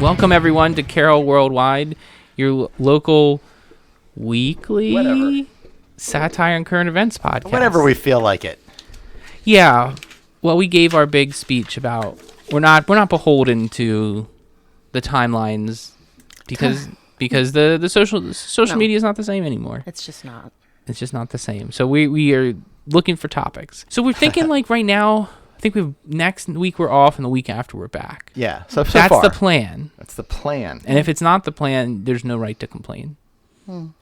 Welcome, everyone, to Carroll Worldwide, your local weekly satire and current events podcast. Whenever we feel like it. Yeah. Well, we gave our big speech about we're not beholden to the timelines because the social media is not the same anymore. It's just not. It's just not the same. So we are looking for topics. So we're thinking like right now. I think next week we're off, and the week after we're back. Yeah, so that's far. the plan. That's the plan. And if it's not the plan, there's no right to complain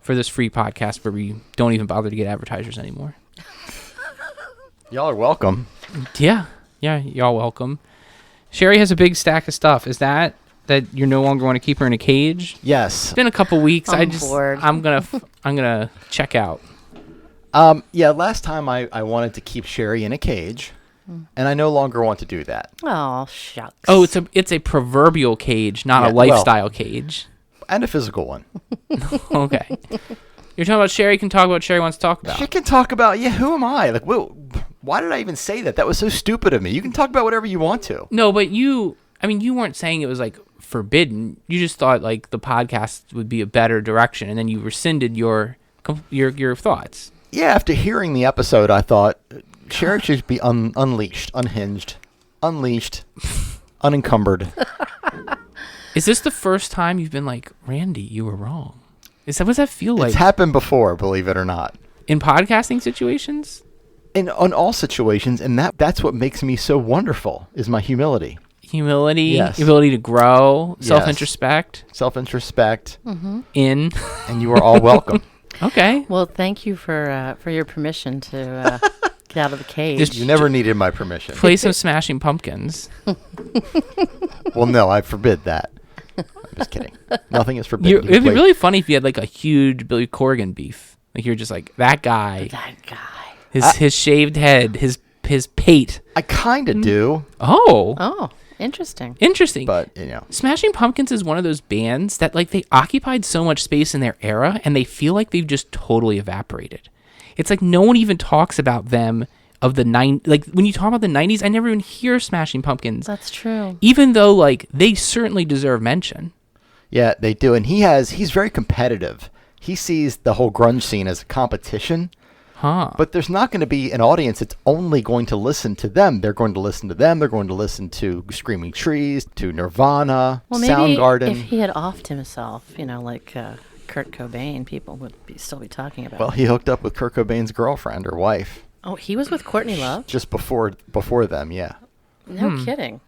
for this free podcast where we don't even bother to get advertisers anymore. Y'all are welcome. Yeah, y'all welcome. Sherri has a big stack of stuff. Is that you no longer want to keep her in a cage? Yes. It's been a couple weeks. I'm bored. I'm gonna check out. Yeah, last time I wanted to keep Sherri in a cage. And I no longer want to do that. Oh, shucks. Oh, it's a proverbial cage, not a lifestyle cage. And a physical one. Okay. You're talking about Sherri can talk about what Sherri wants to talk about. She can talk about, who am I? Like, why did I even say that? That was so stupid of me. You can talk about whatever you want to. No, but you weren't saying it was like forbidden. You just thought like the podcast would be a better direction, and then you rescinded your thoughts. Yeah, after hearing the episode, I thought Sherri should be unleashed, unhinged, unleashed, unencumbered. Is this the first time you've been like, Randy, you were wrong? What does that feel like? It's happened before, believe it or not. In podcasting situations? On all situations, and that's what makes me so wonderful, is my humility. Humility, yes. Ability to grow, yes. Self-introspect. Self-introspect. In. And you are all welcome. Okay. Well, thank you for your permission to get out of the cage. You never needed my permission. Play some Smashing Pumpkins. Well, no, I forbid that. I'm just kidding. Nothing is forbidden. It'd be really funny if you had like a huge Billy Corgan beef. Like you're just like, that guy. That guy. His shaved head, his pate. I kind of do. Oh, interesting. Interesting. But, Smashing Pumpkins is one of those bands that like they occupied so much space in their era and they feel like they've just totally evaporated. It's like no one even talks about them of the like when you talk about the 90s, I never even hear Smashing Pumpkins. That's true. Even though like they certainly deserve mention. Yeah, they do. And he's very competitive. He sees the whole grunge scene as a competition. But there's not going to be an audience that's only going to listen to them. They're going to listen to them. They're going to listen to Screaming Trees, to Nirvana, Soundgarden. If he had offed himself, like Kurt Cobain, people would still be talking about Well, him. he hooked up with Kurt Cobain's girlfriend or wife. Oh, he was with Courtney Love? Just before them, yeah. No kidding.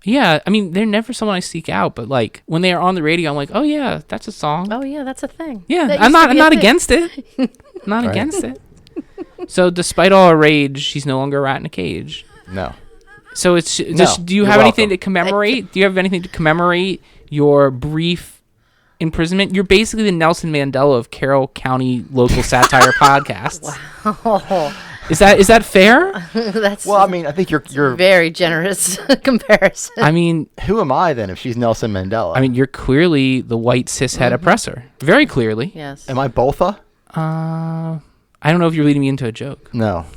Yeah, I mean, they're never someone I seek out, but like when they are on the radio, I'm like, oh yeah, that's a song. Oh yeah, that's a thing. Yeah, I'm not against it. Not against it. So despite all our rage, she's no longer a rat in a cage. No. So do you have anything to commemorate? Do you have anything to commemorate your brief imprisonment? You're basically the Nelson Mandela of Carroll County local satire podcasts. Wow. Is that fair? That's Well, I mean, I think you're very generous comparison. I mean, who am I then if she's Nelson Mandela? I mean, you're clearly the white cishet oppressor. Very clearly. Yes. Am I Botha? I don't know if you're leading me into a joke. No.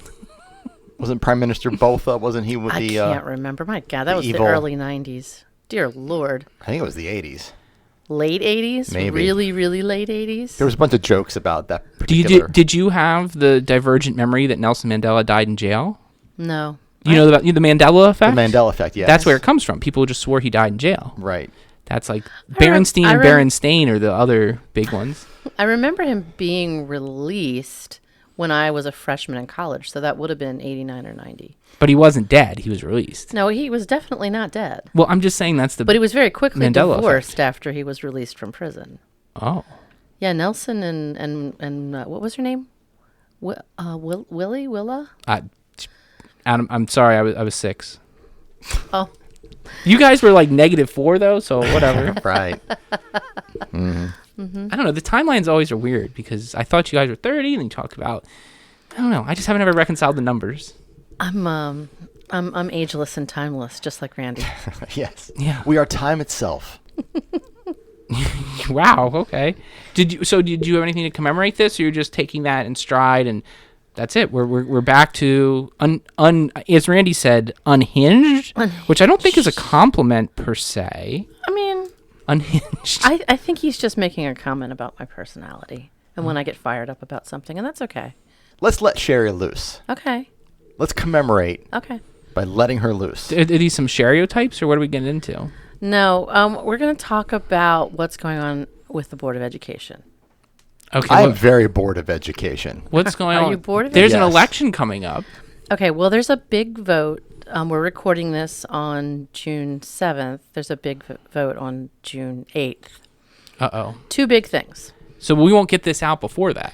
Wasn't Prime Minister Botha? Wasn't he with I the... can't remember. My God, that was evil- the early 90s. Dear Lord. I think it was the 80s. Late 80s? Maybe. Really, really late 80s? There was a bunch of jokes about that particular... Did you have the divergent memory that Nelson Mandela died in jail? No. You know about the Mandela effect? The Mandela effect, yes. That's where it comes from. People just swore he died in jail. Right. That's like Berenstein and Berenstain are the other big ones. I remember him being released when I was a freshman in college, so that would have been 89 or 90. But he wasn't dead. He was released. No, he was definitely not dead. Well, I'm just saying that's the But he was very quickly Mandela divorced effect. after he was released from prison. Oh. Yeah, Nelson and what was her name? Willa? Adam, I'm sorry. I was 6. Oh. You guys were like -4 though, so whatever. Right. I don't know. The timelines always are weird because I thought you guys were 30 and then you talked about, I don't know. I just haven't ever reconciled the numbers. I'm ageless and timeless, just like Randy. Yes. Yeah. We are time itself. Wow. Okay. Did you have anything to commemorate this, or you're just taking that in stride and That's it. We're back to as Randy said, unhinged, which I don't think is a compliment per se. I mean, unhinged. I think he's just making a comment about my personality and when I get fired up about something, and that's okay. Let's let Sherri loose. Okay. Let's commemorate. Okay. By letting her loose. Are these some stereotypes, or what are we getting into? No, we're going to talk about what's going on with the Board of Education. Okay. I am very bored of education. What's going on? Are you bored of it? There's an Yes. election coming up. Okay, well, there's a big vote. We're recording this on June 7th. There's a big vote on June 8th. Uh-oh. 2 big things. So we won't get this out before that.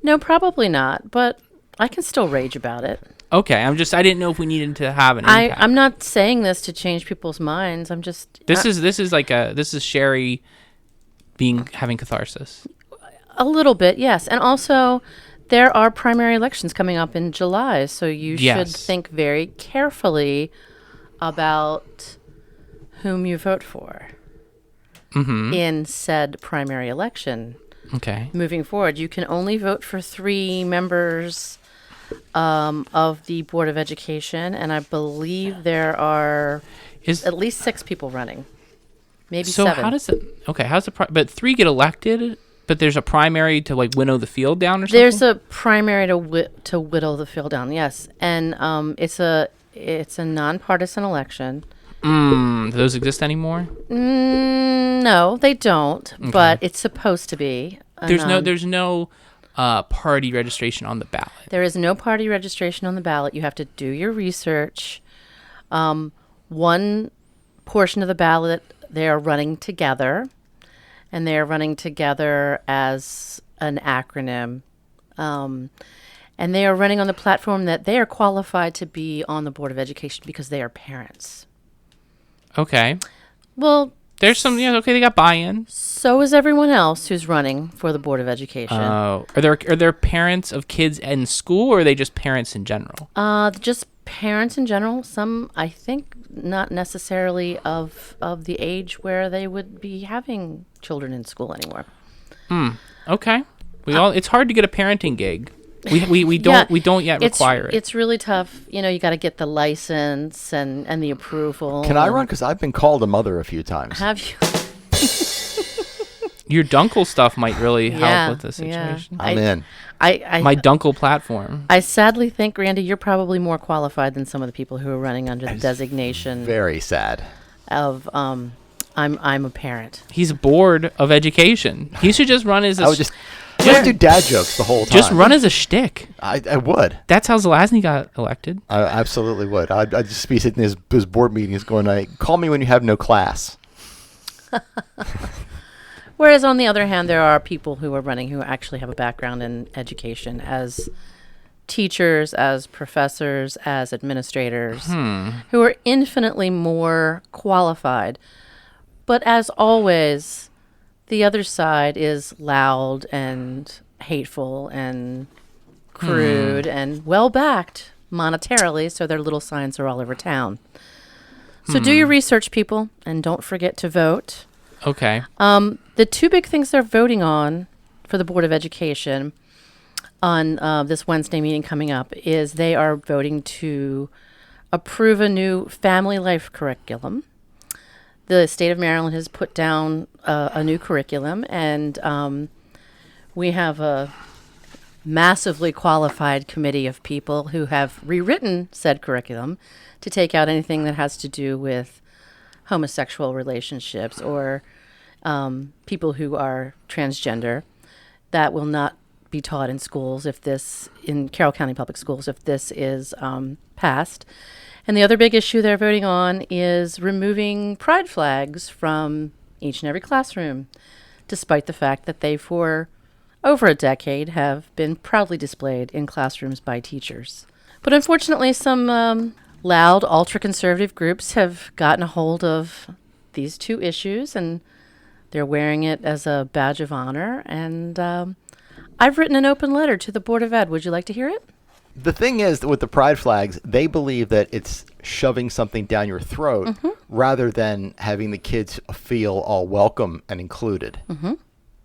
No, probably not, but I can still rage about it. Okay, I didn't know if we needed to have an impact. I'm not saying this to change people's minds. I'm just... This is Sherri having catharsis. A little bit, yes. And also, there are primary elections coming up in July, so you should think very carefully about whom you vote for in said primary election. Okay. Moving forward, you can only vote for 3 members of the Board of Education, and I believe there are at least 6 people running, maybe 7. So how does it? Okay, but 3 get elected, but there's a primary to like winnow the field down or something. There's a primary to whittle the field down, yes, and it's a nonpartisan election. Do those exist anymore? No, they don't. Okay. But it's supposed to be. There's no party registration on the ballot. There is no party registration on the ballot. You have to do your research. One portion of the ballot, they are running together, and they are running together as an acronym. And they are running on the platform that they are qualified to be on the Board of Education because they are parents. Okay. Well, there's some, okay, they got buy-in. So is everyone else who's running for the Board of Education. Oh, are there parents of kids in school, or are they just parents in general? Just parents in general. Some, I think, not necessarily of the age where they would be having children in school anymore. Okay. It's hard to get a parenting gig. We don't yet require it. It's really tough. You got to get the license and the approval. Can I run? Because I've been called a mother a few times. Have you? Your Dunkel stuff might really help with the situation. I'm in. My Dunkel platform. I sadly think, Randy, you're probably more qualified than some of the people who are running under the designation. Very sad. Of I'm a parent. He's bored of education. He should just run as Just do dad jokes the whole time. Just run as a shtick. I would. That's how Zelazny got elected. I absolutely would. I'd just be sitting in his board meetings going, call me when you have no class. Whereas on the other hand, there are people who are running who actually have a background in education as teachers, as professors, as administrators, who are infinitely more qualified. But as always, the other side is loud and hateful and crude and well-backed monetarily, so their little signs are all over town. So do your research, people, and don't forget to vote. Okay. The 2 big things they're voting on for the Board of Education on this Wednesday meeting coming up is they are voting to approve a new family life curriculum. The state of Maryland has put down a new curriculum, and we have a massively qualified committee of people who have rewritten said curriculum to take out anything that has to do with homosexual relationships or people who are transgender. That will not be taught in schools in Carroll County Public Schools if this is passed. And the other big issue they're voting on is removing pride flags from each and every classroom, despite the fact that they, for over a decade, have been proudly displayed in classrooms by teachers. But unfortunately, some loud, ultra-conservative groups have gotten a hold of these 2 issues, and they're wearing it as a badge of honor. And I've written an open letter to the Board of Ed. Would you like to hear it? The thing is that with the pride flags, they believe that it's shoving something down your throat rather than having the kids feel all welcome and included.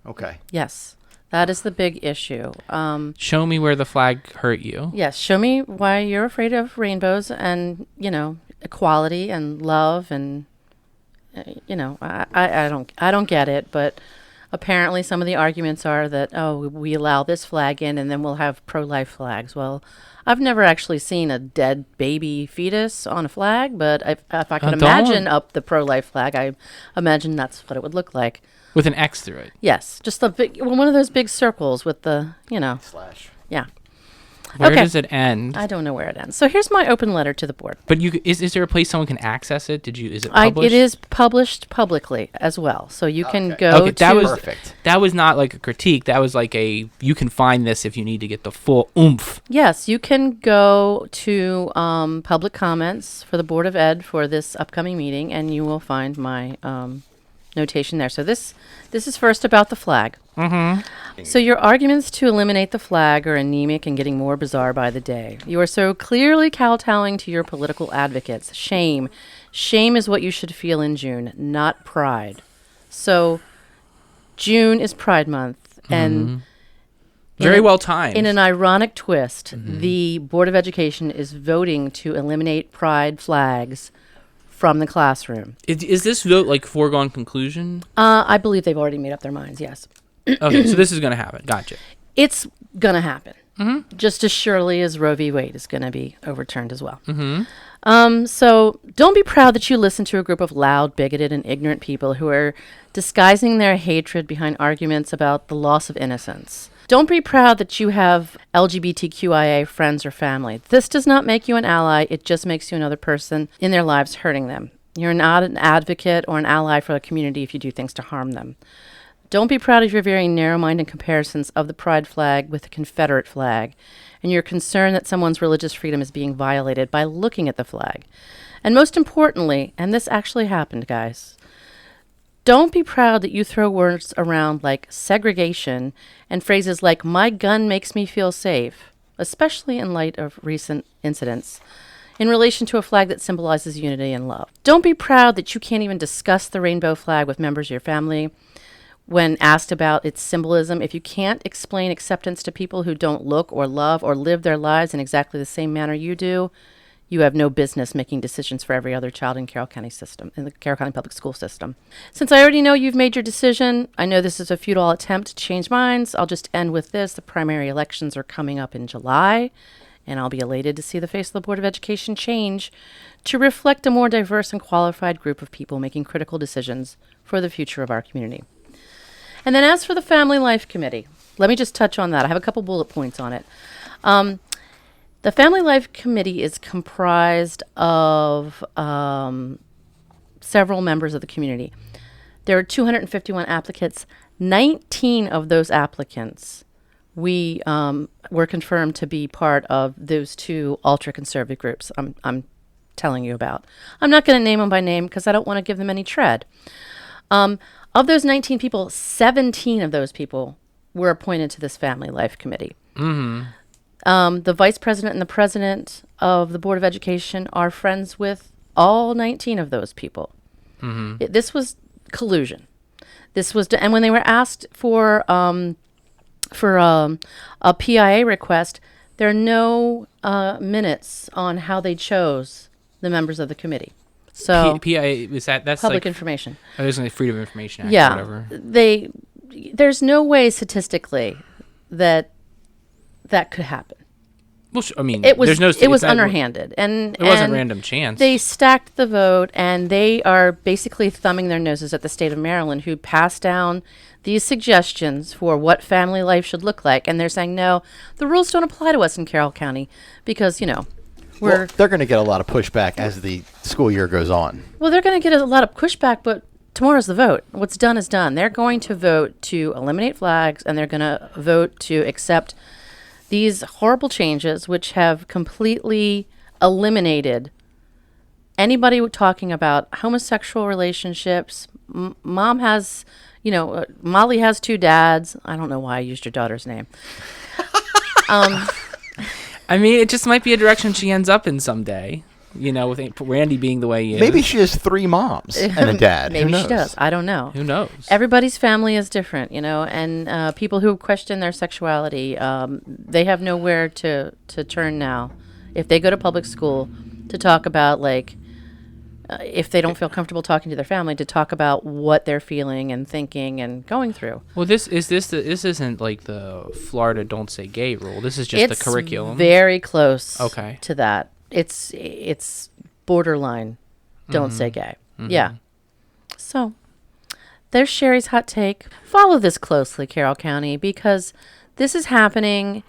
Okay. Yes. That is the big issue. Show me where the flag hurt you. Yes, show me why you're afraid of rainbows and, equality and love and, I don't get it, but apparently some of the arguments are that, we allow this flag in and then we'll have pro-life flags. Well, I've never actually seen a dead baby fetus on a flag, but if I could imagine up the pro-life flag, I imagine that's what it would look like. With an X through it. Yes, just one of those big circles with the, Slash. Yeah. Where does it end? I don't know where it ends. So here's my open letter to the board. But is there a place someone can access it? Is it published? It is published publicly as well. So you can go to... Perfect. That was not like a critique. That was like you can find this if you need to get the full oomph. Yes, you can go to public comments for the Board of Ed for this upcoming meeting, and you will find my notation there. So this is first about the flag. Mm-hmm. So your arguments to eliminate the flag are anemic and getting more bizarre by the day. You are so clearly kowtowing to your political advocates. Shame. Shame is what you should feel in June, not pride. So June is Pride Month, and very well timed. In an ironic twist, the Board of Education is voting to eliminate pride flags from the classroom. Is this vote like foregone conclusion? I believe they've already made up their minds, yes. Okay, so this is going to happen. Gotcha. It's going to happen. Just as surely as Roe v. Wade is going to be overturned as well. So don't be proud that you listen to a group of loud, bigoted, and ignorant people who are disguising their hatred behind arguments about the loss of innocence. Don't be proud that you have LGBTQIA friends or family. This does not make you an ally. It just makes you another person in their lives hurting them. You're not an advocate or an ally for a community if you do things to harm them. Don't be proud of your very narrow-minded comparisons of the pride flag with the Confederate flag, and you're concerned that someone's religious freedom is being violated by looking at the flag. And most importantly, and this actually happened, guys, don't be proud that you throw words around like segregation and phrases like, my gun makes me feel safe, especially in light of recent incidents, in relation to a flag that symbolizes unity and love. Don't be proud that you can't even discuss the rainbow flag with members of your family when asked about its symbolism. If you can't explain acceptance to people who don't look or love or live their lives in exactly the same manner you do, you have no business making decisions for every other child in Carroll County in the Carroll County Public School system. Since I already know you've made your decision, I know this is a futile attempt to change minds. I'll just end with this. The primary elections are coming up in July, and I'll be elated to see the face of the Board of Education change to reflect a more diverse and qualified group of people making critical decisions for the future of our community. And then as for the Family Life Committee, let me just touch on that. I have a couple bullet points on it. The Family Life Committee is comprised of several members of the community. There are 251 applicants. 19 of those applicants were confirmed to be part of those two ultra-conservative groups I'm telling you about. I'm not going to name them by name because I don't want to give them any tread. Of those 19 people, 17 of those people were appointed to this Family Life Committee. The vice president and the president of the Board of Education are friends with all 19 of those people. This was collusion. And when they were asked for a PIA request, there are no minutes on how they chose the members of the committee. So PIA is that's public like information. Oh, there's like Freedom of Information Act. Yeah, or whatever. There's no way statistically that could happen. Well, I mean, it was it was underhanded, and it wasn't random chance. They stacked the vote, and they are basically thumbing their noses at the state of Maryland, who passed down these suggestions for what family life should look like, and they're saying no, the rules don't apply to us in Carroll County because they're going to get a lot of pushback as the school year goes on. Well, they're going to get a lot of pushback, but tomorrow's the vote. What's done is done. They're going to vote to eliminate flags, and they're going to vote to accept these horrible changes, which have completely eliminated anybody talking about homosexual relationships. Molly has two dads. I don't know why I used your daughter's name. I mean, it just might be a direction she ends up in someday. with Randy being the way he is. Maybe she has 3 moms and a dad. Maybe Who knows? she does. I don't know. Who knows? Everybody's family is different, and people who question their sexuality, they have nowhere to turn now. If they go to public school to talk about, if they don't feel comfortable talking to their family, to talk about what they're feeling and thinking and going through. Well, this isn't like the Florida Don't Say Gay rule. This is just the curriculum. It's very close to that. It's borderline don't say gay. Mm-hmm. Yeah. So there's Sherri's hot take. Follow this closely, Carroll County, because this is happening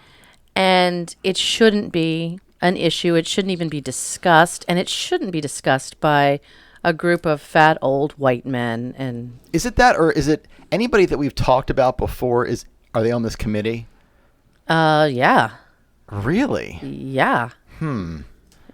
and it shouldn't be an issue. It shouldn't even be discussed, and it shouldn't be discussed by a group of fat old white men. And is it that, or is it anybody that we've talked about before? Are they on this committee? Yeah. Really? Yeah.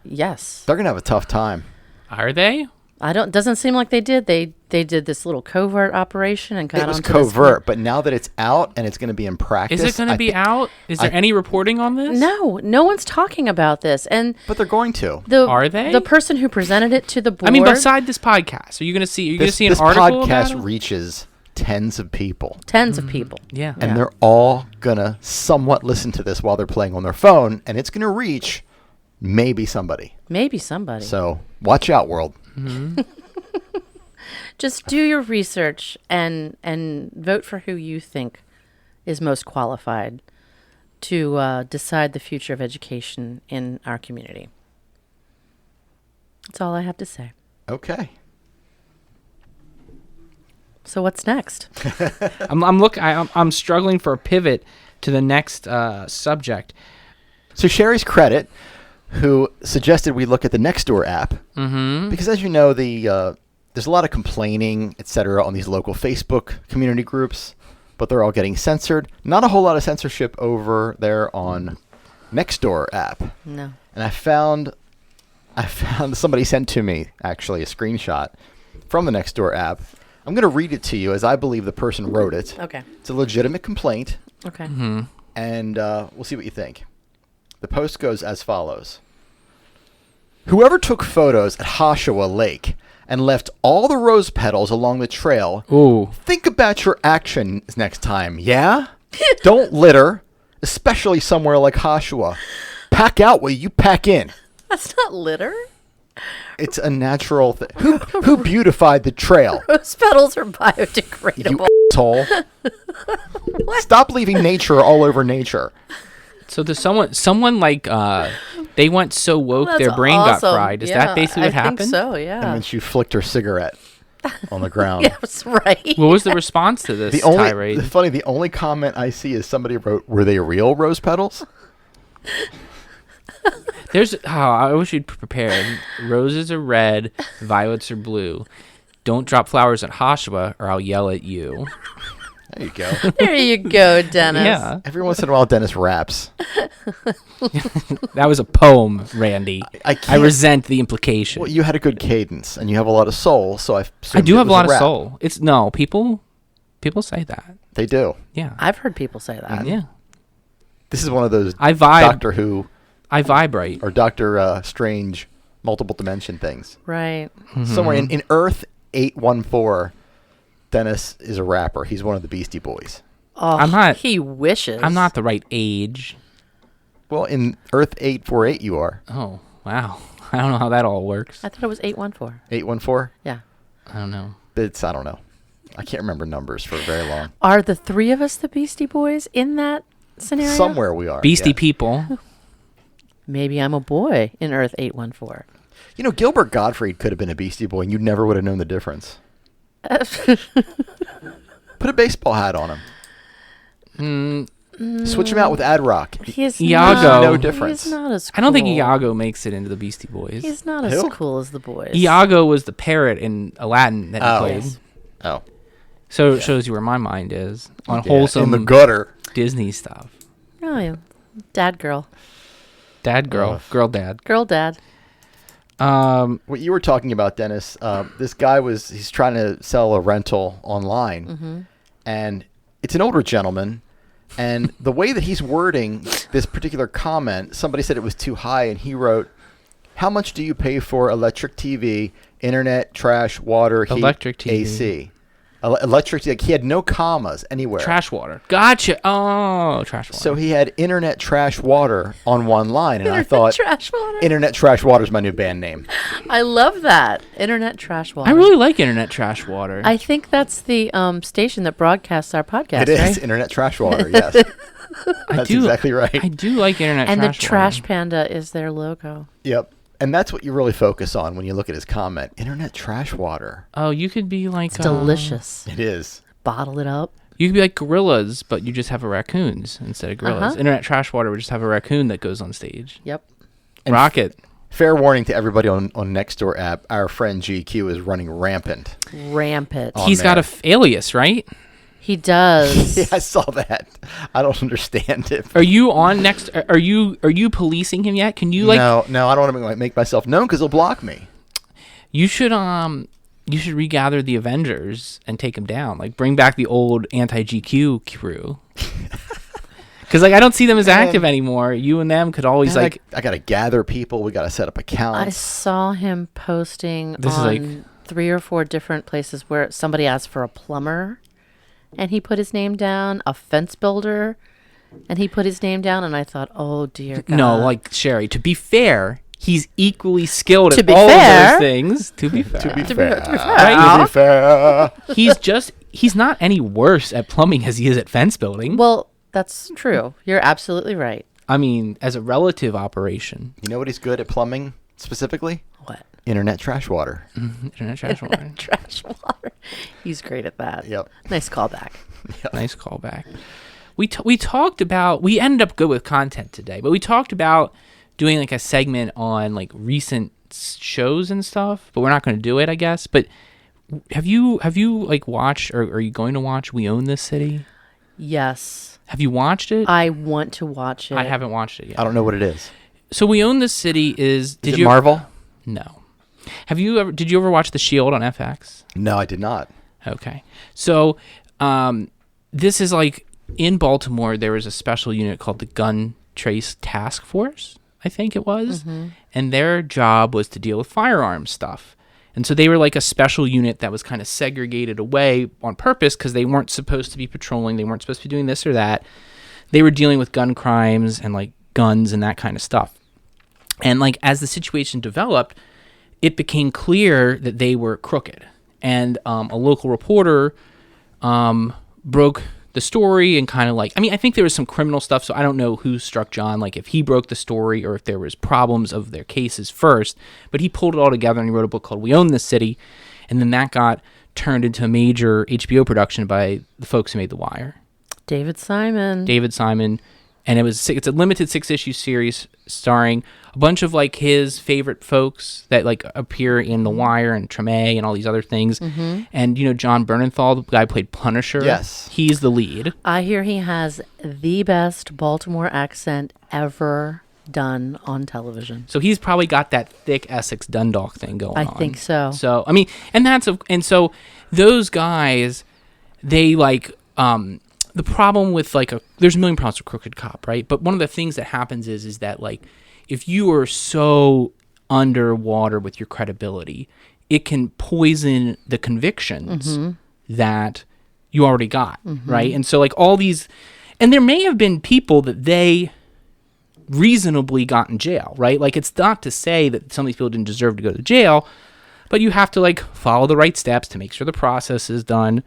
Yes. They're gonna have a tough time. Are they? Doesn't seem like they did. They did this little covert operation and got It was onto covert, but now that it's out and it's going to be in practice, is it going to be out? Is there any reporting on this? No one's talking about this. But they're going to. Are they? The person who presented it to the board. I mean, beside this podcast, are you going to see? Are you going to see an article about it? This podcast reaches tens of people. Tens of people. Yeah, and they're all gonna somewhat listen to this while they're playing on their phone, and it's gonna reach maybe somebody. So watch out, world. Mm-hmm. Just do your research and vote for who you think is most qualified to decide the future of education in our community. That's all I have to say. Okay. So what's next? I'm struggling for a pivot to the next subject. So Sherri's credit, who suggested we look at the Nextdoor app, because as you know, there's a lot of complaining, etc., on these local Facebook community groups, but they're all getting censored. Not a whole lot of censorship over there on Nextdoor app. No. And I found somebody sent to me actually a screenshot from the Nextdoor app. I'm going to read it to you as I believe the person wrote it. Okay. It's a legitimate complaint. Okay. Mm-hmm. And we'll see what you think. The post goes as follows. Whoever took photos at Hoshawa Lake and left all the rose petals along the trail, think about your actions next time, yeah? Don't litter, especially somewhere like Hoshawa. Pack out what you pack in. That's not litter. It's a natural thing. Who beautified the trail? Rose petals are biodegradable. You asshole. Stop leaving nature all over nature. So there's someone like they went so woke That's their brain awesome. got fried. Is that basically what happened? I think so, yeah. And then she flicked her cigarette on the ground. Yeah, that's right. What was the response to this tirade? The only comment I see is somebody wrote, "Were they real rose petals?" I wish you'd prepared. Roses are red, violets are blue. Don't drop flowers at Hoshawa or I'll yell at you. There you go. There you go, Dennis. Yeah. Every once in a while, Dennis raps. That was a poem, Randy. I resent the implication. Well, you had a good cadence, and you have a lot of soul, so I do have a lot of soul. People say that. They do. Yeah. I've heard people say that. Yeah. This is one of those I vibe. Doctor Who. I vibrate. Or Doctor Strange multiple dimension things. Right. Mm-hmm. Somewhere in Earth 814, Dennis is a rapper. He's one of the Beastie Boys. Oh, I'm not. He wishes. I'm not the right age. Well, in Earth 848, you are. Oh, wow. I don't know how that all works. I thought it was 814. 814? Yeah. I don't know. I don't know. I can't remember numbers for very long. Are the three of us the Beastie Boys in that scenario? Somewhere we are. Beastie yeah. people. Maybe I'm a boy in Earth 814. You know, Gilbert Gottfried could have been a Beastie Boy, and you never would have known the difference. Put a baseball hat on him. Switch him out with Ad Rock. Iago. No difference. He's not as cool. I don't think Iago makes it into the Beastie Boys. He's not as cool as the boys. Iago was the parrot in Aladdin that he played. Yes. Oh. So it shows you where my mind is on wholesome in the gutter. Disney stuff. Oh, yeah. Dad, girl. Dad, girl. Girl, dad. Girl, dad. What you were talking about, Dennis, this guy he's trying to sell a rental online, and it's an older gentleman, and the way that he's wording this particular comment, somebody said it was too high, and he wrote, how much do you pay for electric TV, internet, trash, water, heat, Electric TV. AC? Electric, like he had no commas anywhere. Trash water. Gotcha. Oh, trash water. So he had internet, trash, water on one line, and I thought, Trash water. Internet Trash Water is my new band name. I love that. Internet trash water. I really like internet trash water. I think that's the station that broadcasts our podcast. It is right? Internet Trash Water, yes. That's exactly right. I do like internet And trash the trash water. panda is their logo. Yep. And that's what you really focus on when you look at his comment. Internet Trash Water. Oh, you could be like It's delicious. It is. Bottle it up. You could be like gorillas, but you just have a raccoons instead of gorillas. Internet trash water would just have a raccoon that goes on stage. Yep. And Rocket. Fair warning to everybody on Nextdoor app. Our friend GQ is running rampant. Rampant. On He's got there. a alias, right? He does. Yeah, I saw that. I don't understand it. Are you on next? Are you policing him yet? Can you like? No, I don't want to make myself known because he'll block me. You should regather the Avengers and take him down. Like bring back the old anti-GQ crew. Because like I don't see them as active anymore. You and them could always Man, like. I got to gather people. We got to set up accounts. I saw him posting This is on like- 3 or 4 different places where somebody asked for a plumber, and he put his name down, a fence builder, and he put his name down, and I thought, oh dear God. No, like Sherri. To be fair, he's equally skilled To at be all fair. of those things. To be fair. To be To be fair. fair. To be fair. He's not any worse at plumbing as he is at fence building. Well, that's true. You're absolutely right. I mean, as a relative operation. You know what he's good at plumbing specifically? What? Internet Trash Water. Internet trash water. Trash water. He's great at that. Yep. Nice callback. Nice callback. We talked about, we ended up good with content today, but we talked about doing like a segment on like recent shows and stuff, but we're not going to do it, I guess. But have you like watched, or are you going to watch We Own This City? Yes. Have you watched it? I want to watch it. I haven't watched it yet. I don't know what it is. So We Own This City is. Is it Marvel? No. Did you ever watch The Shield on FX? No, I did not. Okay. So, this is like in Baltimore, there was a special unit called the Gun Trace Task Force, I think it was. Mm-hmm. And their job was to deal with firearms stuff. And so they were like a special unit that was kind of segregated away on purpose because they weren't supposed to be patrolling. They weren't supposed to be doing this or that. They were dealing with gun crimes and like guns and that kind of stuff. And like as the situation developed, it became clear that they were crooked. And a local reporter broke the story and kind of like, I mean, I think there was some criminal stuff, so I don't know who struck John, like if he broke the story or if there was problems of their cases first, but he pulled it all together and he wrote a book called We Own This City, and then that got turned into a major HBO production by the folks who made The Wire. David Simon. And it's a limited 6-issue series starring a bunch of like his favorite folks that like appear in The Wire and Treme and all these other things. Mm-hmm. And you know John Bernthal, the guy who played Punisher. Yes, he's the lead. I hear he has the best Baltimore accent ever done on television. So he's probably got that thick Essex Dundalk thing going on. I think so. So I mean, and so those guys, they like the problem with like there's a million problems with Crooked Cop, right? But one of the things that happens is that like if you are so underwater with your credibility, it can poison the convictions that you already got, right? And so like all these, and there may have been people that they reasonably got in jail, right? Like it's not to say that some of these people didn't deserve to go to jail, but you have to like follow the right steps to make sure the process is done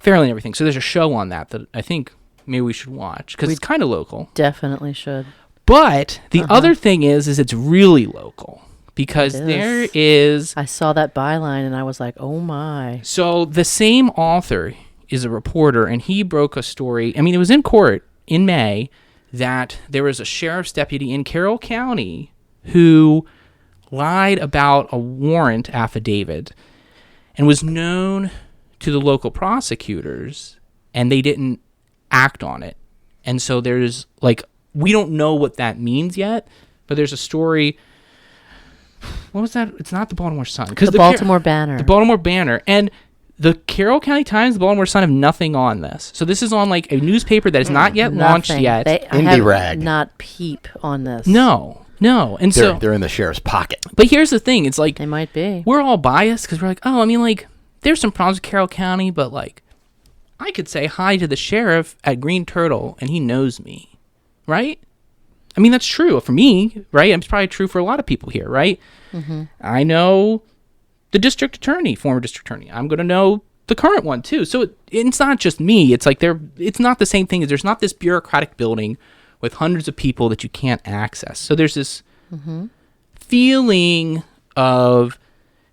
fairly and everything. So there's a show on that I think maybe we should watch because it's kind of local. Definitely should. But the other thing is it's really local because there is. I saw that byline and I was like, oh my. So the same author is a reporter and he broke a story. I mean, it was in court in May that there was a sheriff's deputy in Carroll County who lied about a warrant affidavit and was known to the local prosecutors, and they didn't act on it. And so there's like, we don't know what that means yet, but there's a story. What was that? It's not the Baltimore Sun. The Baltimore Banner. The Baltimore Banner. And the Carroll County Times, the Baltimore Sun have nothing on this. So this is on like a newspaper that is not yet launched yet. I Indie have rag. not peep on this. No. No, and they're in the sheriff's pocket. But here's the thing: it's like They might be. we're all biased because we're like, oh, I mean, like, there's some problems with Carroll County, but like, I could say hi to the sheriff at Green Turtle, and he knows me, right? I mean, that's true for me, right? It's probably true for a lot of people here, right? Mm-hmm. I know the district attorney, former district attorney. I'm going to know the current one too. So it's not just me. It's like it's not the same thing. There's not this bureaucratic building with hundreds of people that you can't access. So there's this feeling of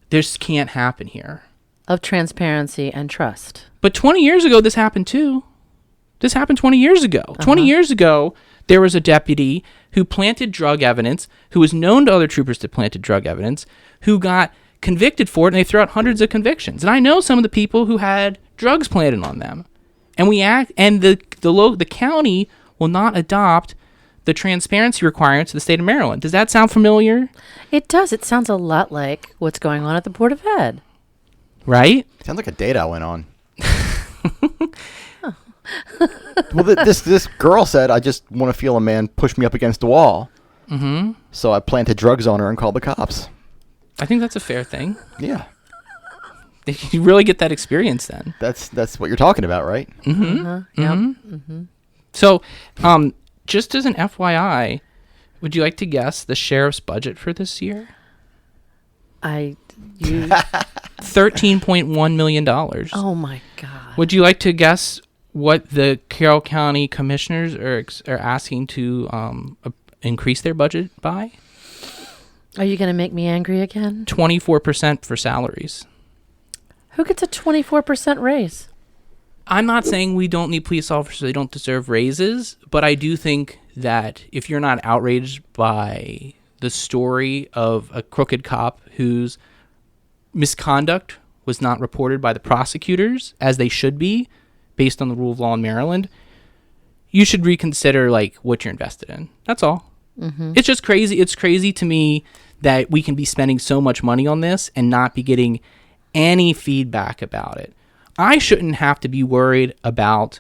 this can't happen here. Of transparency and trust. But 20 years ago, this happened too. This happened 20 years ago. 20 years ago, there was a deputy who planted drug evidence, who was known to other troopers that planted drug evidence, who got convicted for it, and they threw out hundreds of convictions. And I know some of the people who had drugs planted on them. And the county will not adopt the transparency requirements of the state of Maryland. Does that sound familiar? It does. It sounds a lot like what's going on at the Board of Ed. Right? Sounds like a date I went on. Well, this girl said, I just want to feel a man push me up against the wall. Mm-hmm. So I planted drugs on her and called the cops. I think that's a fair thing. Yeah. You really get that experience then. That's what you're talking about, right? Mm-hmm. Yep. Mm-hmm. So, just as an FYI, would you like to guess the sheriff's budget for this year? $13.1 million. Oh my God. Would you like to guess what the Carroll County commissioners are asking to increase their budget by? Are you going to make me angry again? 24% for salaries. Who gets a 24% raise? I'm not saying we don't need police officers, they don't deserve raises, but I do think that if you're not outraged by the story of a crooked cop whose misconduct was not reported by the prosecutors as they should be based on the rule of law in Maryland, you should reconsider like what you're invested in. That's all. Mm-hmm. It's just crazy. It's crazy to me that we can be spending so much money on this and not be getting any feedback about it. I shouldn't have to be worried about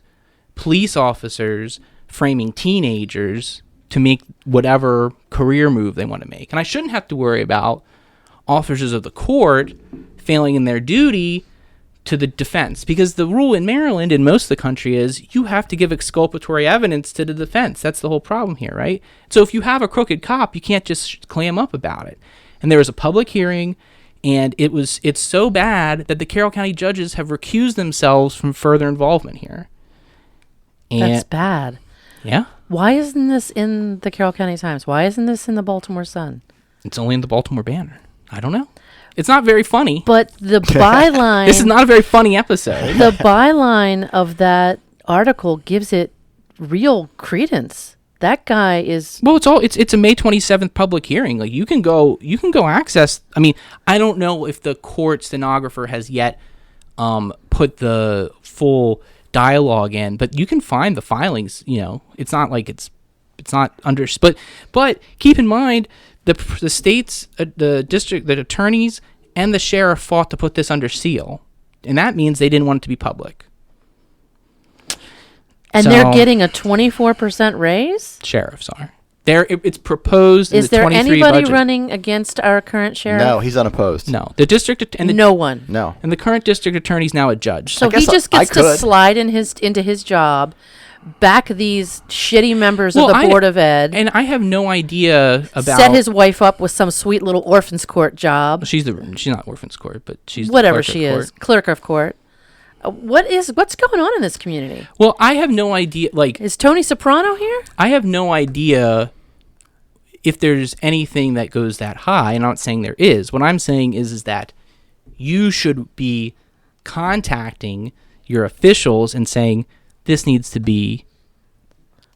police officers framing teenagers to make whatever career move they want to make. And I shouldn't have to worry about officers of the court failing in their duty to the defense. Because the rule in Maryland and most of the country is you have to give exculpatory evidence to the defense. That's the whole problem here, right? So if you have a crooked cop, you can't just clam up about it. And there was a public hearing, and it's so bad that the Carroll County judges have recused themselves from further involvement here. And That's bad. Yeah. Why isn't this in the Carroll County Times? Why isn't this in the Baltimore Sun? It's only in the Baltimore Banner. I don't know. It's not very funny. But the byline... This is not a very funny episode. The byline of that article gives it real credence. That guy is... Well, it's a May 27th public hearing. Like you can go access. I mean, I don't know if the court stenographer has yet put the full dialogue in, but you can find the filings. You know, it's not like it's not under. But keep in mind the states, the district, the attorneys, and the sheriff fought to put this under seal, and that means they didn't want it to be public. And so, they're getting a 24% raise? Sheriffs are. It's proposed in the 23 budget. Is there anybody running against our current sheriff? No, he's unopposed. No. The district... no one. No. And the current district attorney is now a judge. So he just gets to slide into his job, back these shitty members of the Board of Ed. And I have no idea about... Set his wife up with some sweet little orphans court job. She's not orphans court, but she's whatever she is. Clerk of court. What's going on in this community? Well, I have no idea. Like, is Tony Soprano here? I have no idea if there's anything that goes that high. I'm not saying there is. What I'm saying is that you should be contacting your officials and saying this needs to be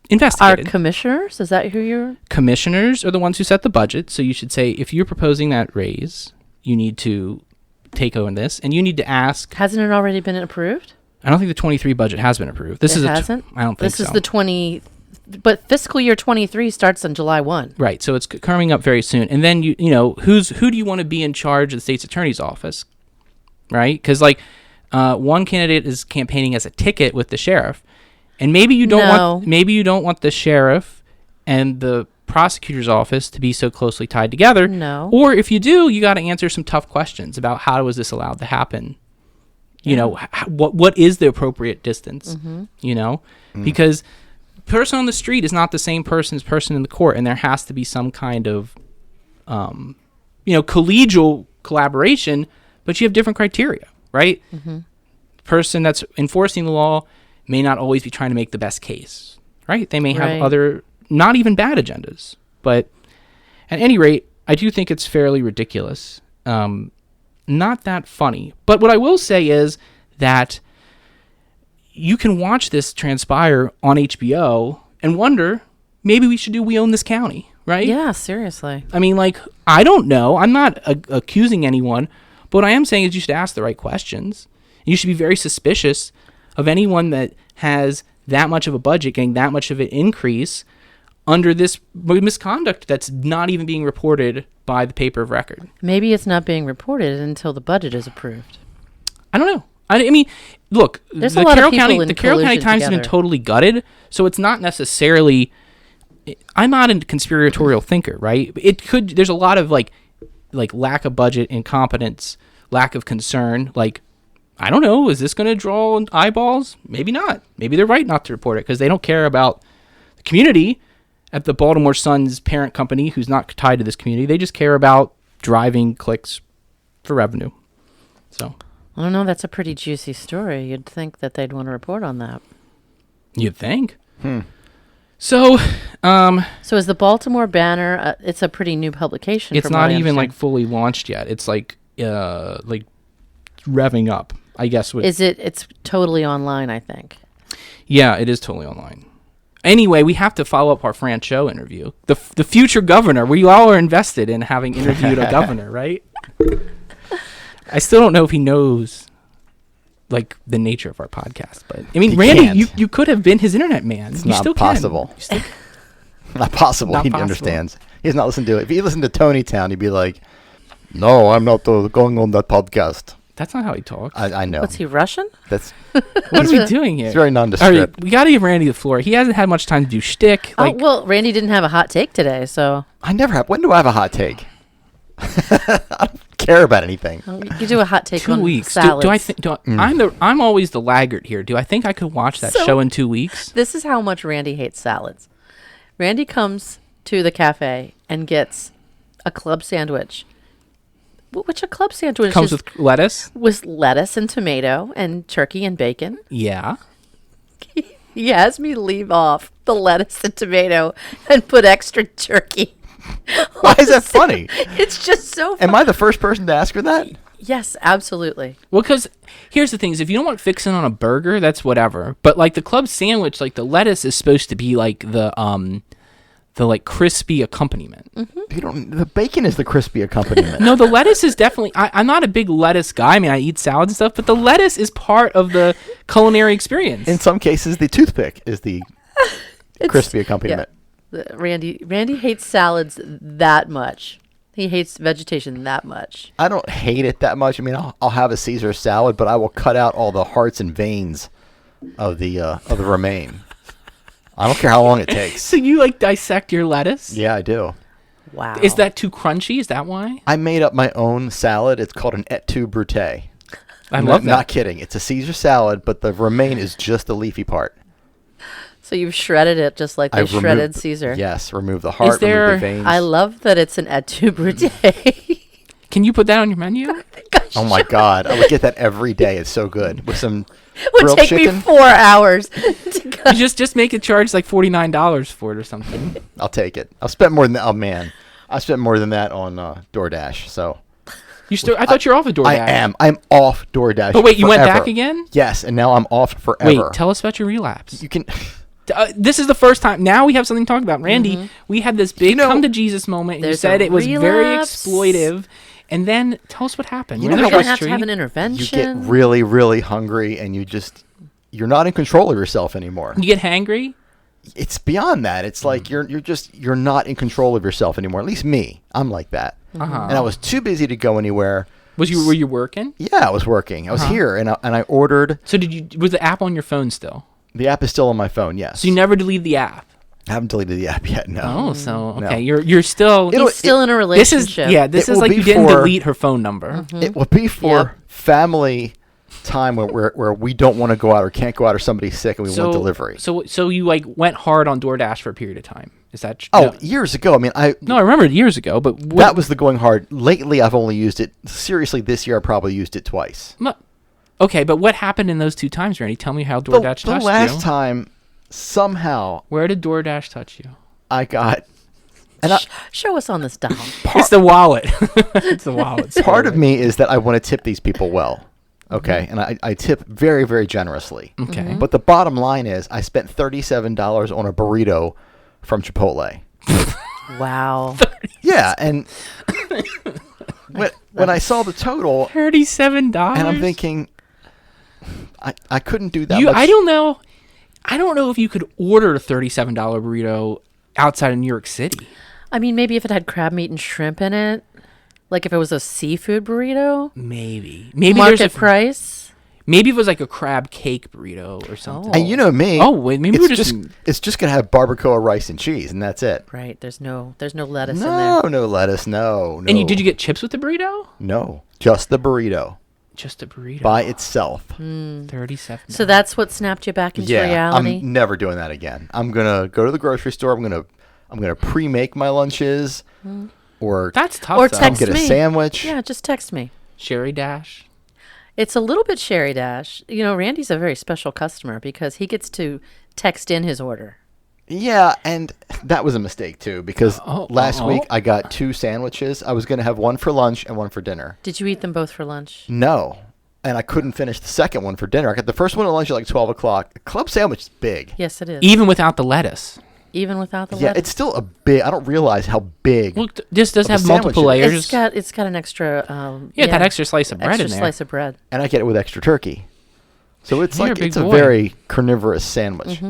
investigated. Our commissioners? Is that who you're? Commissioners are the ones who set the budget. So you should say, if you're proposing that raise, you need to take on this, and you need to ask. Hasn't it already been approved? I don't think the 23 budget has been approved. It hasn't? I don't think so. This is the 20, but fiscal year 23 starts on July 1. Right, so it's coming up very soon. And then, you know, who do you want to be in charge of the state's attorney's office, right? Because, like, one candidate is campaigning as a ticket with the sheriff, and maybe you don't want the sheriff and the prosecutor's office to be so closely tied together. No. Or if you do, you got to answer some tough questions about how was this allowed to happen. You know, what is the appropriate distance? You know, because person on the street is not the same person as person in the court, and there has to be some kind of, collegial collaboration, but you have different criteria, right? The person that's enforcing the law may not always be trying to make the best case, right? They may have other, not even bad agendas, but at any rate, I do think it's fairly ridiculous. Not that funny. But what I will say is that you can watch this transpire on HBO and wonder, maybe we should do We Own This County, right? Yeah, seriously. I mean, like, I don't know. I'm not accusing anyone, but what I am saying is you should ask the right questions. You should be very suspicious of anyone that has that much of a budget getting that much of an increase under this misconduct that's not even being reported by the paper of record. Maybe it's not being reported until the budget is approved. I don't know. I mean, look, There's the a lot Carroll of people County, in the Carroll County collusion Times has been together. totally gutted, so it's not necessarily. I'm not a conspiratorial thinker, right? It could. There's a lot of like lack of budget, incompetence, lack of concern. Like, I don't know, is this going to draw eyeballs? Maybe not. Maybe they're right not to report it because they don't care about the community at the Baltimore Sun's parent company, who's not tied to this community. They just care about driving clicks for revenue. So I don't know. That's a pretty juicy story. You'd think that they'd want to report on that. you'd think. So, So is the Baltimore Banner? It's a pretty new publication. it's from what not I even like understand. fully launched yet. It's like revving up, I guess. Is it? It's totally online, I think. Yeah, it is totally online. Anyway, we have to follow up our Fran Show interview. The future governor. We all are invested in having interviewed a governor, right? I still don't know if he knows, like, the nature of our podcast. But I mean, He Randy, can't. you could have been his internet man. It's You not still possible. Can. You still Not possible. Not He possible. understands. He has not listened to it. If he listened to Tony Town, he'd be like, "No, I'm not going on that podcast." That's not how he talks. I know. What's he, Russian? That's What are we doing here? it's very All nondescript. right, we got to give Randy the floor. He hasn't had much time to do shtick. Like, Oh, well, Randy didn't have a hot take today, so I never have. When do I have a hot take? I don't care about anything. you do a hot take 2 on weeks. salads. Do I think? I'm always the laggard here. Do I think I could watch that So- show in 2 weeks? This is how much Randy hates salads. Randy comes to the cafe and gets a club sandwich. Which a club sandwich Comes is with lettuce. with lettuce and tomato and turkey and bacon. Yeah. He has me leave off the lettuce and tomato and put extra turkey. Why is that funny? It's just so funny. Am I the first person to ask her that? Yes, absolutely. Well, because here's the thing: is if you don't want fixing on a burger, that's whatever. But like the club sandwich, like the lettuce is supposed to be like the like crispy accompaniment. You don't. The bacon is the crispy accompaniment. No, the lettuce is definitely. I'm not a big lettuce guy. I mean, I eat salads and stuff, but the lettuce is part of the culinary experience. In some cases, the toothpick is the crispy accompaniment. Randy hates salads that much. He hates vegetation that much. I don't hate it that much. I mean, I'll have a Caesar salad, but I will cut out all the hearts and veins of the romaine. I don't care how long it takes. So you like dissect your lettuce? Yeah, I do. Wow. Is that too crunchy? Is that why? I made up my own salad. It's called an et tu brute. I I'm love that. Not kidding. It's a Caesar salad, but the romaine is just the leafy part. So you've shredded it just like they shredded Caesar. Yes, remove the heart, there- remove the veins. I love that it's an et tu brute. Can you put that on your menu? Oh my God, I would get that every day. It's so good with some It would grilled take chicken. me 4 hours to go. You just make it charge like $49 for it or something. I'll take it. I'll spend more than that. Oh man, I spent more than that on DoorDash. So You still? I thought you were off of DoorDash. I am. I'm off DoorDash. But wait, you went forever. back again? Yes, and now I'm off forever. Wait, tell us about your relapse. You can. This is the first time. Now we have something to talk about. Randy, we had this big know- come to Jesus moment. And you There's said a it was very relapse. exploitive. And then tell us what happened. You We're know on how the You're going to have to have street. an You intervention. get really, really hungry, and you're not in control of yourself anymore. You get hangry? It's beyond that. It's like you're not in control of yourself anymore. At least me, I'm like that. Uh-huh. And I was too busy to go anywhere. Were you working? Yeah, I was working. I was Uh-huh. here, and I ordered. So was the app on your phone still? The app is still on my phone. Yes. So you never delete the app? I haven't deleted the app yet. No. Oh, so okay, No. you're still. He's still in a This is relationship. This It is will like be you didn't for- delete her phone number. It will be for Yep. family time where we don't want to go out or can't go out or somebody's sick and we want delivery. So you like went hard on DoorDash for a period of time. Is that? Oh, years ago. I mean, no, I remember years ago, but that was the going hard. Lately, I've only used it. Seriously, this year I probably used it twice. Okay, but what happened in those 2 times, Randy? Tell me how DoorDash The touched last you. time, somehow, Where did DoorDash touch you? I got. And Show us on this dial. It's the wallet. It's the wallet. part of me is that I want to tip these people well. Okay, and I tip very, very generously. Okay. But the bottom line is I spent $37 on a burrito from Chipotle. Wow. Yeah, and when I saw the total, $37. and I'm thinking, I couldn't do that much. I don't know. I don't know if you could order a $37 burrito outside of New York City. I mean, maybe if it had crab meat and shrimp in it, like if it was a seafood burrito, Maybe market there's a price. Maybe it was like a crab cake burrito or something. And you know me. Oh, wait, maybe it's we're just it's just gonna have barbacoa, rice, and cheese, and that's it. Right. There's no lettuce in No, there. no lettuce, no. And did you get chips with the burrito? No, just the burrito Just a burrito by itself. 37. So that's what snapped you back into Yeah, reality. I'm never doing that again. I'm gonna go to the grocery store. I'm gonna pre-make my lunches, or That's tough. Or though. text get a me. sandwich. Yeah, just text me. Sherry Dash. It's a little bit Sherry Dash. You know, Randy's a very special customer because he gets to text in his order. Yeah, and that was a mistake too because last oh. week I got 2 sandwiches. I was gonna have one for lunch and one for dinner. Did you eat them both for lunch? No. And I couldn't finish the second one for dinner. I got the first one at lunch at like 12 o'clock. The club sandwich is big. Yes, it is. Even without the lettuce. Even without the Yeah, lettuce. it's still a big. I don't realize how big. Look, this does Of a have sandwich multiple it is. layers. It's got an extra. That extra slice of bread extra in there. slice of bread. And I get it with extra turkey. So it's You're like a big it's a boy. very carnivorous sandwich.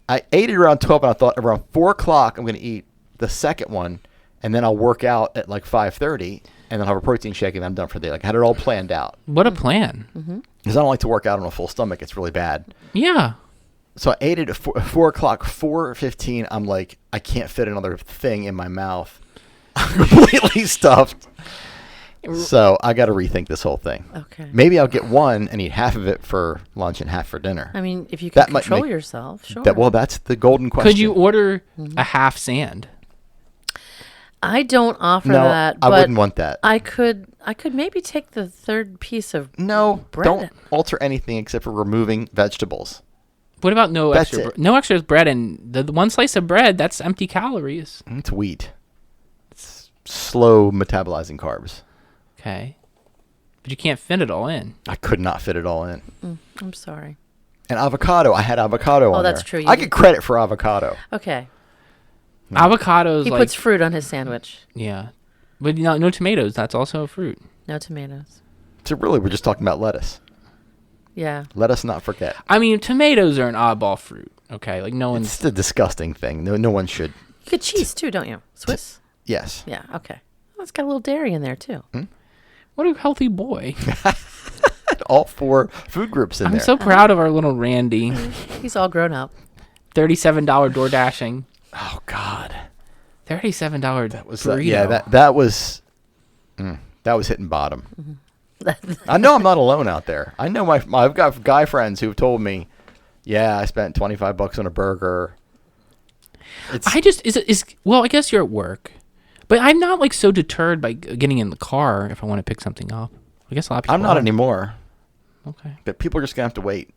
I ate it around 12 and I thought around 4 o'clock I'm going to eat the second one and then I'll work out at like 5:30 and then I'll have a protein shake and then I'm done for the day. Like I had it all planned out. What a plan. Because I don't like to work out on a full stomach. It's really bad. Yeah. So I ate it at 4 o'clock, 4:15. I'm like, I can't fit another thing in my mouth. I'm completely stuffed. So I got to rethink this whole thing. Okay. Maybe I'll get one and eat half of it for lunch and half for dinner. I mean, if you That can might control make- yourself, sure. That's the golden question. Could you order a half sand? I don't offer No, that. I but wouldn't want that. I could maybe take the third piece of No, bread. don't alter anything except for removing vegetables. What about no That's extra? it. No extra bread, and the one slice of bread that's empty calories. It's wheat. It's slow metabolizing carbs. Okay, but you can't fit it all in. I could not fit it all in. I'm sorry. And avocado. I had avocado on that's there. true, you I did. get credit for avocado. Okay. Avocados, He like puts fruit on his sandwich. yeah, but no tomatoes. That's also a fruit. No tomatoes. So really, we're just talking about lettuce. Yeah. Let us not forget. I mean, tomatoes are an oddball fruit. Okay, like no one's. It's a disgusting thing. No one should. You get cheese too, don't you? Swiss? Yes. Yeah, okay. Oh, it's got a little dairy in there too. What a healthy boy! All 4 food groups in I'm there. so proud of our little Randy. He's all grown up. $37 door dashing. Oh God. $37 That was burrito. that was hitting bottom. I know I'm not alone out there. I know I've got guy friends who've told me, yeah, I spent $25 on a burger. I guess you're at work, but I'm not like so deterred by getting in the car if I want to pick something up. I guess a lot of people. I'm not are. anymore. Okay. But people are just gonna have to wait.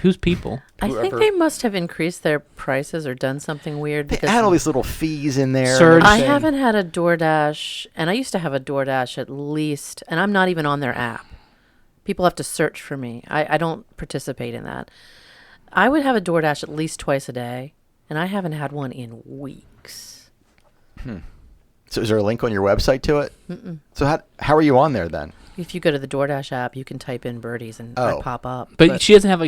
Who's people? I think Whoever- they must have increased their prices or done something weird. They because add all these little fees in there. and Surge. I everything. haven't had a DoorDash, and I used to have a DoorDash at least, and I'm not even on their app. People have to search for me. I don't participate in that. I would have a DoorDash at least twice a day, and I haven't had one in weeks. So is there a link on your website to it? So how are you on there then? If you go to the DoorDash app, you can type in birdies and I Oh. pop up. But she doesn't have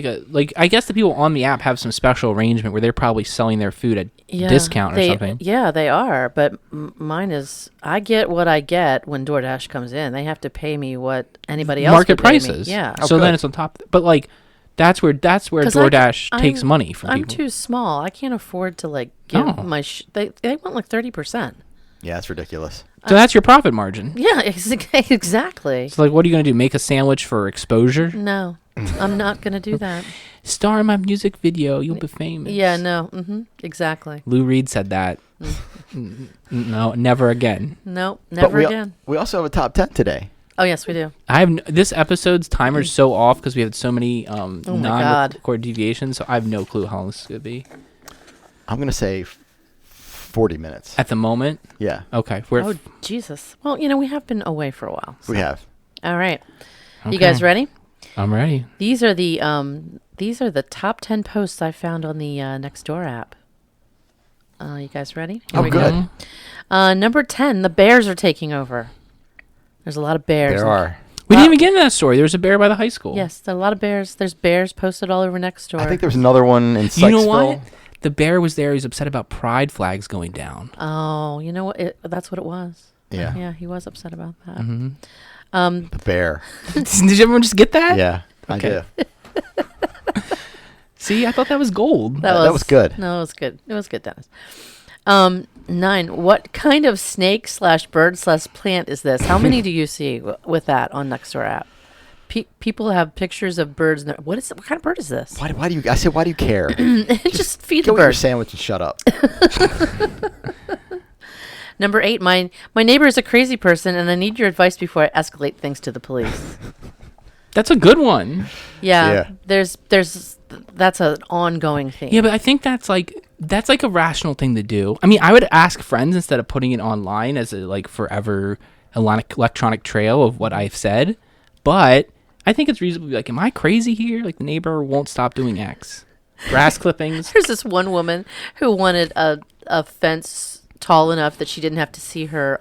I guess the people on the app have some special arrangement where they're probably selling their food at discount or something. Yeah, they are. But mine is, I get what I get when DoorDash comes in. They have to pay me what anybody else Market would pay me. prices. Yeah. So good. then it's on top. But like That's where DoorDash takes money from I'm people. too small. I can't afford to like give my. They want like 30%. Yeah, that's ridiculous. So that's your profit margin. Yeah, exactly. So like, what are you gonna do? Make a sandwich for exposure? No, I'm not gonna do that. Star in my music video, you'll be famous. Yeah, no, exactly. Lou Reed said that. No, never again. Nope, never again. We also have a top 10 today. Oh yes, we do. I have this episode's timer's so off because we had so many God. non-record deviations. So I have no clue how long this is gonna be. I'm gonna say 40 minutes. At the moment? Yeah. Okay. Oh, Jesus. Well, we have been away for a while. So. We have. All right. Okay. You guys ready? I'm ready. These are the top 10 posts I found on the Nextdoor app. You guys ready? Here we good. Go. Number 10, the bears are taking over. There's a lot of bears. There are. We didn't even get into that story. There was a bear by the high school. Yes, there are a lot of bears. There's bears posted all over Nextdoor. I think there's another one in Sykesville. You know what? The bear was there. He was upset about pride flags going down. Oh, you know what? That's what it was. Yeah. Yeah, he was upset about that. Mm-hmm. The bear. Did everyone just get that? Yeah, Okay. I do. See, I thought that was gold. That was good. No, it was good. It was good, Dennis. 9. What kind of snake/bird/plant is this? How many do you see with that on Nextdoor app? People have pictures of birds. What kind of bird is this? Why do you? I said, why do you care? Just feed the Go eat your bird. sandwich and shut up. Number 8. My neighbor is a crazy person, and I need your advice before I escalate things to the police. That's a good one. Yeah. There's that's an ongoing theme. Yeah, but I think that's like a rational thing to do. I mean, I would ask friends instead of putting it online as a like forever electronic trail of what I've said. But I think it's reasonable to be like, am I crazy here? Like the neighbor won't stop doing X. Grass clippings. There's this one woman who wanted a fence tall enough that she didn't have to see her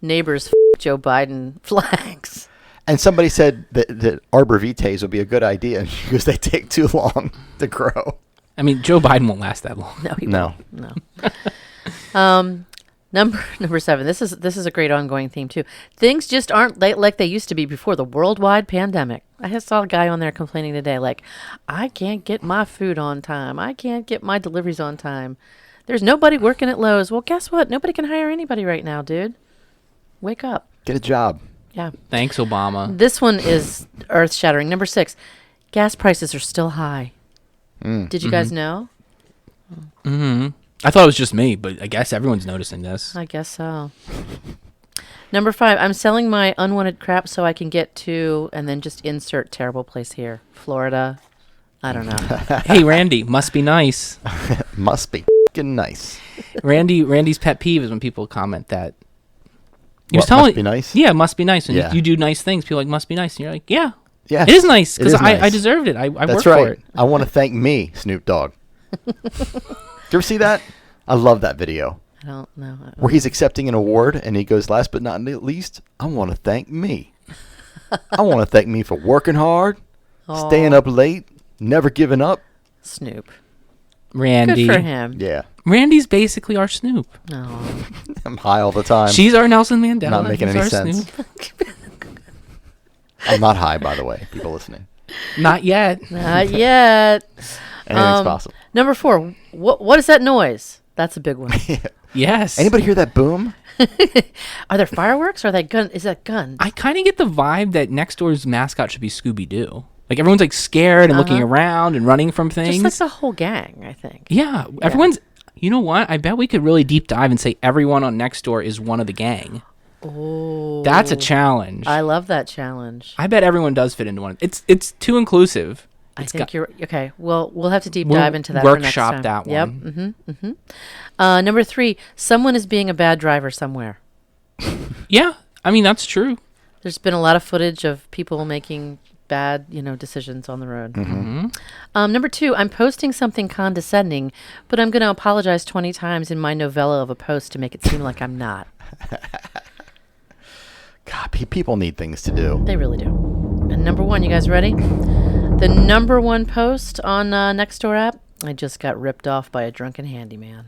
neighbor's Joe Biden flags. And somebody said that arbor vitaes would be a good idea because they take too long to grow. I mean, Joe Biden won't last that long. No, he No. won't. No. Number 7. This is a great ongoing theme too. Things just aren't like they used to be before the worldwide pandemic. I just saw a guy on there complaining today, like, I can't get my food on time. I can't get my deliveries on time. There's nobody working at Lowe's. Well, guess what? Nobody can hire anybody right now, dude. Wake up. Get a job. Yeah. Thanks, Obama. This one is earth-shattering. Number 6. Gas prices are still high. Did you guys know? Mm-hmm. I thought it was just me, but I guess everyone's noticing this. I guess so. Number 5. I'm selling my unwanted crap so I can get to, and then just insert terrible place here. Florida. I don't know. Hey, Randy, must be nice. Must be f***ing nice. Randy's pet peeve is when people comment that. He was What, telling, must be nice? Yeah, must be nice. When Yeah. you do nice things, people are like, must be nice. And you're like, yeah. Yes, It is nice it because is nice. I deserved it. I That's worked right. for it. I want to thank me, Snoop Dogg. Did you ever see that? I love that video I don't know. where he's accepting an award and he goes, last but not least, I want to thank me. I want to thank me for working hard, staying up late, never giving up. Snoop. Randy. Good for him. Yeah. Randy's basically our Snoop. Oh. I'm high all the time. She's our Nelson Mandela. Not making He's any our sense. Snoop. I'm not high, by the way, people listening. Not yet. Not yet. Anything's possible. Number 4. What is that noise? That's a big one. Yes. Anybody hear that boom? Are there fireworks? Or are they gun? Is that gun? I kind of get the vibe that Nextdoor's mascot should be Scooby-Doo. Like everyone's like scared and looking around and running from things. Just like the whole gang, I think. Yeah, everyone's. You know what? I bet we could really deep dive and say everyone on Nextdoor is one of the gang. Oh, That's a challenge. I love that challenge. I bet everyone does fit into one. It's too inclusive. I think you're okay. Well, we'll have to deep We'll dive into that. For next workshop time. that Yep. one. Number 3. Someone is being a bad driver somewhere. Yeah, I mean that's true. There's been a lot of footage of people making bad, decisions on the road. Number 2. I'm posting something condescending, but I'm going to apologize 20 times in my novella of a post to make it seem like I'm not. God, people need things to do. They really do. And number 1, you guys ready? The number 1 post on Nextdoor app. I just got ripped off by a drunken handyman.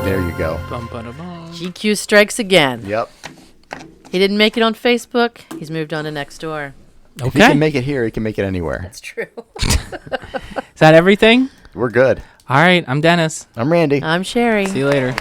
There you go. Bum, ba, da, bum. GQ strikes again. Yep. He didn't make it on Facebook. He's moved on to Nextdoor. If he Okay. can make it here, he can make it anywhere. That's true. Is that everything? We're good. All right. I'm Dennis. I'm Randy. I'm Sherri. See you later.